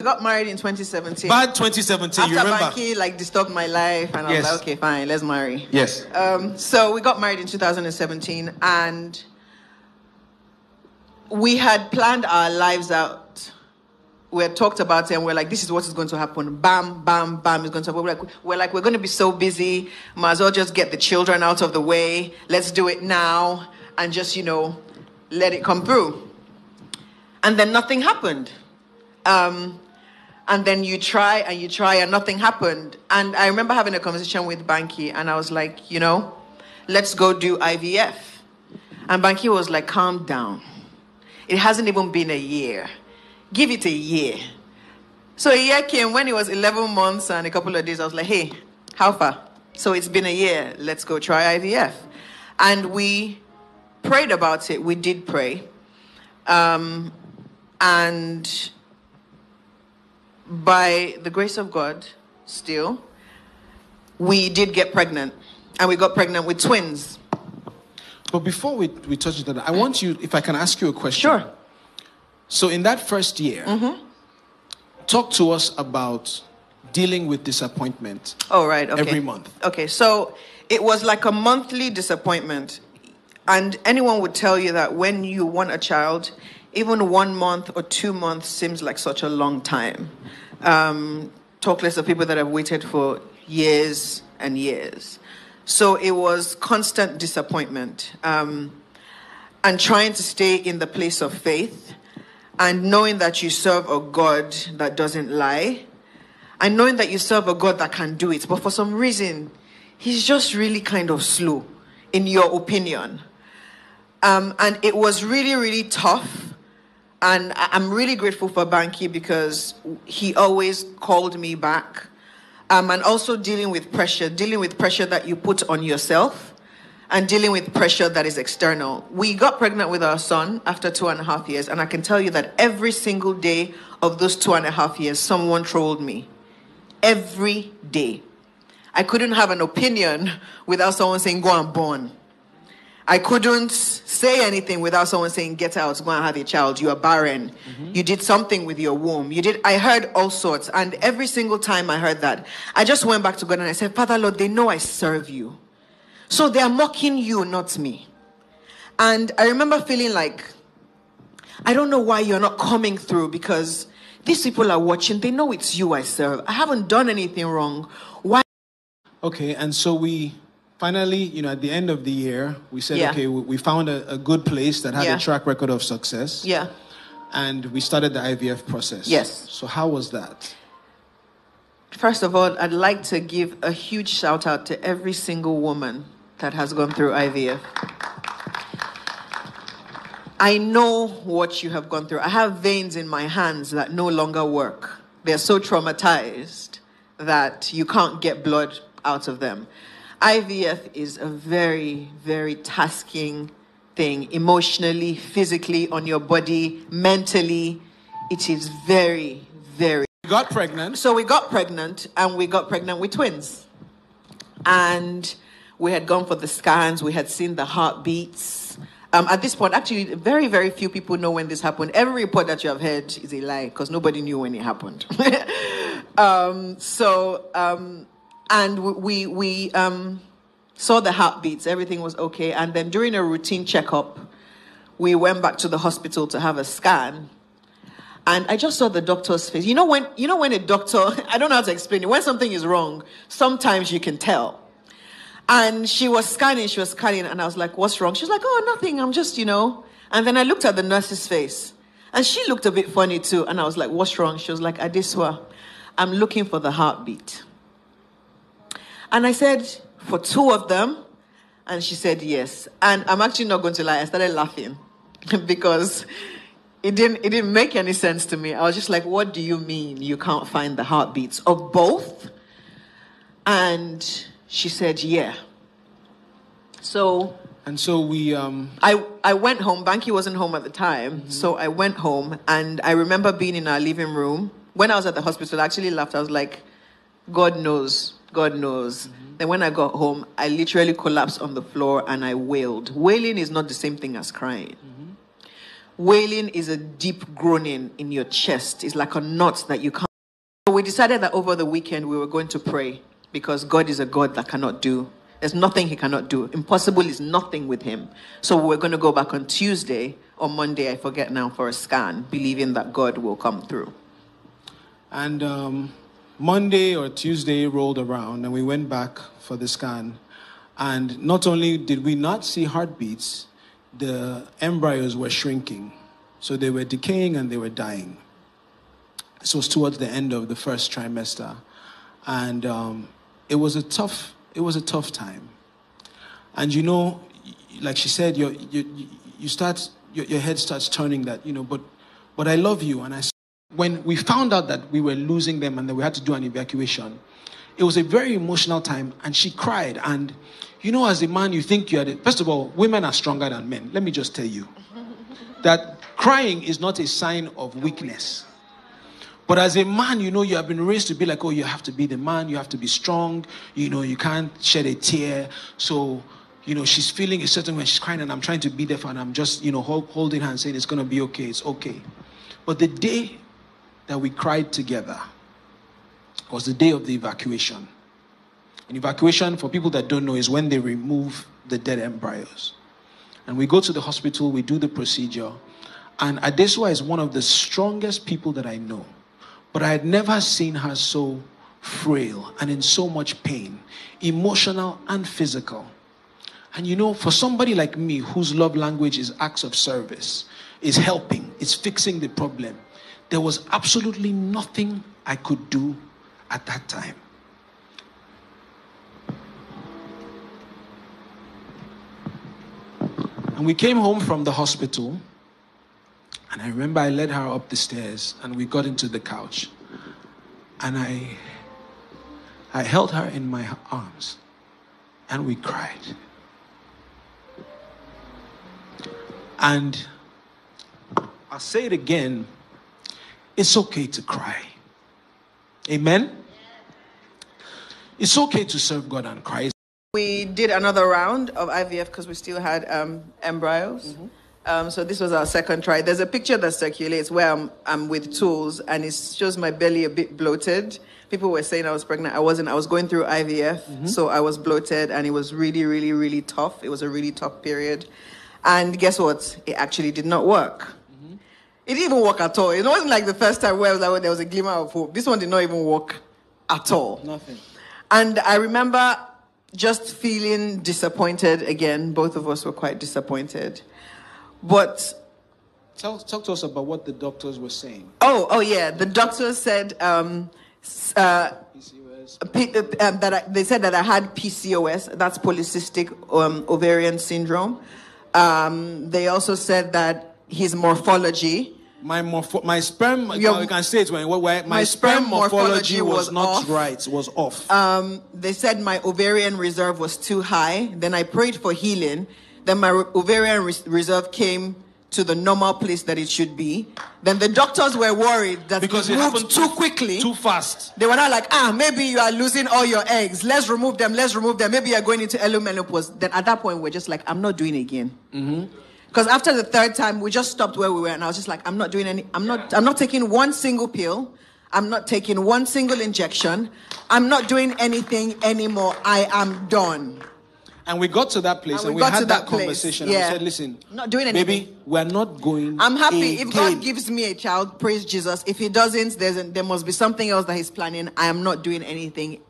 I got married in 2017. Bad 2017, you remember? After Banky disturbed my life, and I was like, okay, fine, let's marry. Yes. So we got married in 2017, and we had planned our lives out. We had talked about it, and we're like, this is what is going to happen. Bam, bam, bam is going to happen. We're going to be so busy. Might as well just get the children out of the way. Let's do it now, and just, let it come through. And then nothing happened. And then you try, and nothing happened. And I remember having a conversation with Banky, and I was like, let's go do IVF. And Banky was like, calm down. It hasn't even been a year. Give it a year. So a year came when it was 11 months and a couple of days. I was like, hey, how far? So it's been a year. Let's go try IVF. And we prayed about it. We did pray. And by the grace of God, still, we did get pregnant. And we got pregnant with twins. But before we touch on that, I want you, if I can ask you a question. Sure. So in that first year, talk to us about dealing with disappointment. Oh, right. Okay. Every month. Okay, so it was like a monthly disappointment. And anyone would tell you that when you want a child, even 1 month or 2 months seems like such a long time. Talk less of people that have waited for years and years. So it was constant disappointment. And trying to stay in the place of faith, and knowing that you serve a God that doesn't lie, and knowing that you serve a God that can do it. But for some reason, he's just really kind of slow, in your opinion. And it was really, really tough. And I'm really grateful for Banky because he always called me back. And also dealing with pressure that you put on yourself, and dealing with pressure that is external. We got pregnant with our son after 2.5 years, and I can tell you that every single day of those 2.5 years, someone trolled me. Every day. I couldn't have an opinion without someone saying, go and born. I couldn't say anything without someone saying, get out, go and have a child. You are barren. You did something with your womb. I heard all sorts. And every single time I heard that, I just went back to God and I said, Father, Lord, they know I serve you. So they are mocking you, not me. And I remember feeling like, I don't know why you're not coming through, because these people are watching. They know it's you I serve. I haven't done anything wrong. Why? Okay, and so we finally, at the end of the year, we said, okay, we found a good place that had a track record of success. Yeah. And we started the IVF process. Yes. So how was that? First of all, I'd like to give a huge shout out to every single woman that has gone through IVF. I know what you have gone through. I have veins in my hands that no longer work. They're so traumatized that you can't get blood out of them. IVF is a very, very tasking thing, emotionally, physically, on your body, mentally. It is very, very... We got pregnant. So we got pregnant, and we got pregnant with twins. And we had gone for the scans. We had seen the heartbeats. At this point, actually, very, very few people know when this happened. Every report that you have heard is a lie, because nobody knew when it happened. And we saw the heartbeats. Everything was okay. And then during a routine checkup, we went back to the hospital to have a scan. And I just saw the doctor's face. You know when a doctor, I don't know how to explain it. When something is wrong, sometimes you can tell. And she was scanning, and I was like, what's wrong? She was like, oh, nothing, I'm just, And then I looked at the nurse's face, and she looked a bit funny too. And I was like, what's wrong? She was like, Adesua, I'm looking for the heartbeat. And I said, for 2 of them? And she said, yes. And I'm actually not going to lie, I started laughing because it didn't make any sense to me. I was just like, what do you mean you can't find the heartbeats of both? And she said, yeah. So we... I went home. Banky wasn't home at the time. So I went home, and I remember being in our living room. When I was at the hospital, I actually laughed. I was like, God knows. God knows. Then when I got home, I literally collapsed on the floor and I wailed. Wailing is not the same thing as crying. Wailing is a deep groaning in your chest. It's like a knot that you can't. So we decided that over the weekend we were going to pray, because God is a God that cannot do. There's nothing he cannot do. Impossible is nothing with him. So we're going to go back on Tuesday or Monday, I forget now, for a scan, believing that God will come through. And Monday or Tuesday rolled around and we went back for the scan. And not only did we not see heartbeats, the embryos were shrinking. So they were decaying and they were dying. This was towards the end of the first trimester. And it was a tough time. And you know, like she said, your head starts turning that, you know, but I love you. And when we found out that we were losing them and that we had to do an evacuation, it was a very emotional time, and she cried. And you know, as a man, you think first of all, women are stronger than men. Let me just tell you that crying is not a sign of weakness. But as a man, you know, you have been raised to be like, oh, you have to be the man, you have to be strong, you know, you can't shed a tear. So, you know, she's feeling a certain way, she's crying, and I'm trying to be there for her, and I'm just, you know, holding her and saying, it's going to be okay, it's okay. But the day that we cried together was the day of the evacuation. An evacuation, for people that don't know, is when they remove the dead embryos. And we go to the hospital, we do the procedure, and Adesua is one of the strongest people that I know. But I had never seen her so frail and in so much pain, emotional and physical. And you know, for somebody like me, whose love language is acts of service, is helping, is fixing the problem, there was absolutely nothing I could do at that time. And we came home from the hospital, and I remember I led her up the stairs, and we got into the couch, and I held her in my arms, and we cried. And I'll say it again, it's okay to cry. Amen? It's okay to serve God and cry. We did another round of IVF because we still had embryos. Mm-hmm. So this was our second try. There's a picture that circulates where I'm with tools, and it shows my belly a bit bloated. People were saying I was pregnant. I wasn't. I was going through IVF, so I was bloated, and it was really, really, really tough. It was a really tough period. And guess what? It actually did not work. It didn't even work at all. It wasn't like the first time where there was a glimmer of hope. This one did not even work at all. Nothing. And I remember just feeling disappointed again. Both of us were quite disappointed. But talk to us about what the doctors were saying. Oh yeah. The doctors said they said that I had PCOS. That's polycystic ovarian syndrome. They also said that his morphology. My sperm, you can say it when my sperm morphology was not off. Right, was off. They said my ovarian reserve was too high. Then I prayed for healing. Then my ovarian reserve came to the normal place that it should be. Then the doctors were worried that because it moved happened too quickly. Too fast. They were not like, maybe you are losing all your eggs. Let's remove them. Maybe you're going into early menopause. Then at that point, we're just like, I'm not doing it again. Because after the third time, we just stopped where we were, and I was just like, I'm not taking one single pill. I'm not taking one single injection. I'm not doing anything anymore. I am done. And we got to that place, and we had that conversation. Yeah. And we said, listen, not doing anything. Baby, we're not going. I'm happy. If God gives me a child, praise Jesus. If he doesn't, there must be something else that he's planning. I am not doing anything